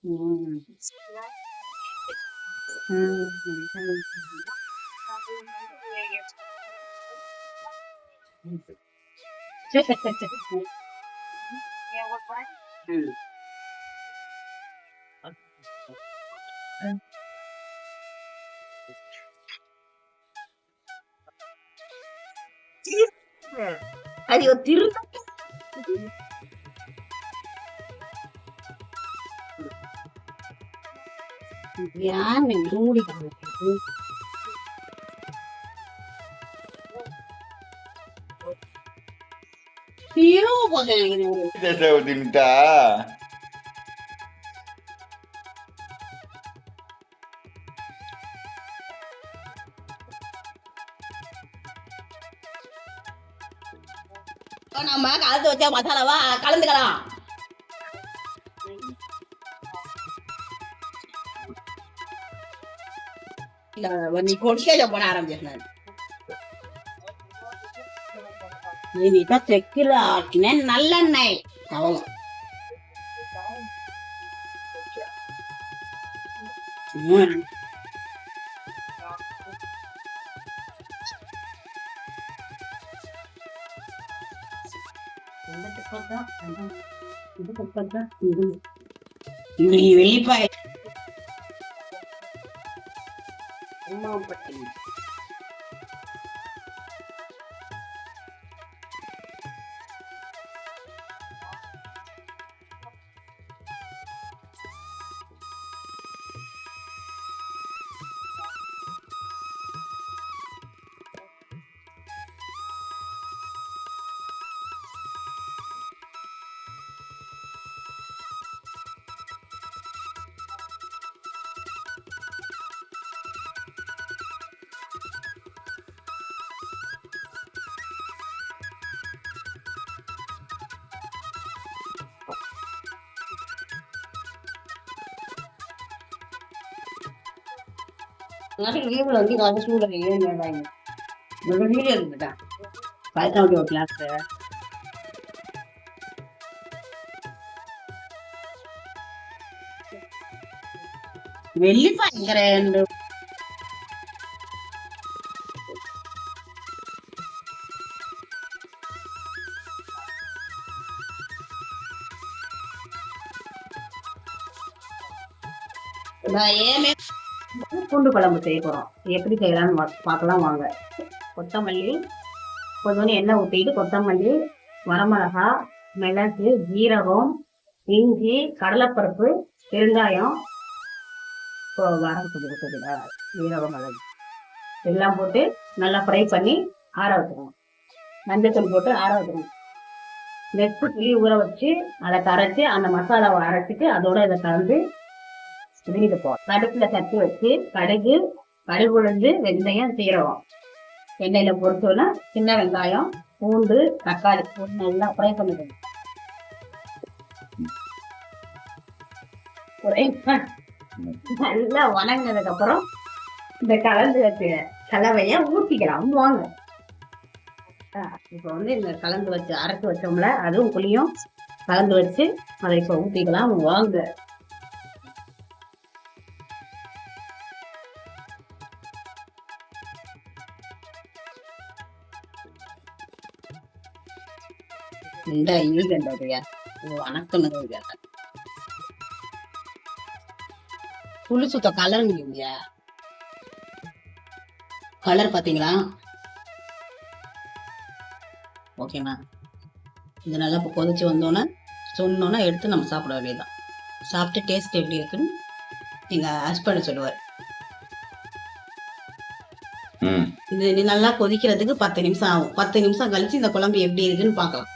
ம். ம். ம். ஐயோ திரும்ப யானை மூடி கிடக்குது. ஹீரோ போக தின்ட்டா நம்ம கலந்து வச்ச மசாலாவா கலந்துக்கலாம். நீ கொடிக்க போன ஆரம்பிச்சேன். நீட்டா தெக்கில ஆட்டினேன் நல்லெண்ணெய் அவ்வளோ. வெளிப்பாய் லீவ்ல வந்து காசு சூட ஏறிடாங்க. வீடியோ இருந்துட்டான் 5,000 கிளாஸ் வெள்ளிப்பாய்ங்கிற ஏமே பூண்டு குழம்பு செய்ய போறோம். எப்படி செய்யலாம்னு பார்க்கலாம் வாங்க. கொத்தமல்லி கொஞ்சம் எண்ணெய் ஊற்றிட்டு கொத்தமல்லி, வரமிளகா, மிளகு, ஜீரகம், இஞ்சி, கடலைப்பருப்பு, பெருங்காயம், ஜீரகம், மிளகு எல்லாம் போட்டு நல்லா ஃப்ரை பண்ணி ஆற வச்சுக்கணும். மஞ்சத்தூள் போட்டு ஆற வச்சுக்கணும். நெக்ஸ்ட் புளி ஊற வச்சு அதை கரைச்சி அந்த மசாலாவை அரைச்சிட்டு அதோட இதை கலந்து இதுட்டு போவோம். கடுப்புல தட்டி வச்சு கடுகு உளுந்து, வெந்தயம், சீரகம் எண்ணெயில பொறுத்தோன்னா சின்ன வெங்காயம், பூண்டு, தக்காளி போட்டு நல்லா ஃப்ரை பண்ணிக்கணும். நல்லா வணங்கினதுக்கு அப்புறம் இந்த கலந்து வச்சு கலவைய ஊற்றிக்கலாம் வாங்க. இப்ப வந்து இந்த கலந்து வச்சு அரைச்சு வச்சோம்ல அதுவும் புளியும் கலந்து வச்சு அதை இப்ப ஊற்றிக்கலாம் வாங்க. இந்த இருக்கின்றதையா வணக்கம் புளி சுத்த கலர் இல்லையா? கலர் பாத்தீங்களா? ஓகேண்ணா. இது நல்லா இப்போ கொதிச்சு வந்தோன்னே சொன்னோன்னா எடுத்து நம்ம சாப்பிட வேண்டியதுதான். சாப்பிட்டு டேஸ்ட் எப்படி இருக்குன்னு எங்க ஹஸ்பண்ட் சொல்லுவார். இது நல்லா கொதிக்கிறதுக்கு 10 நிமிஷம் ஆகும். 10 நிமிஷம் கழிச்சு இந்த குழம்பு எப்படி இருக்குன்னு பார்க்கலாம்.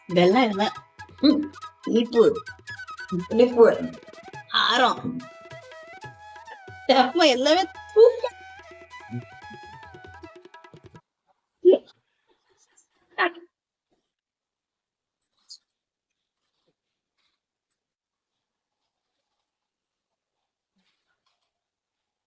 வெள்ளம் இல்லை இனிப்பு புளிப்பு காரம் எல்லாமே தூக்கம்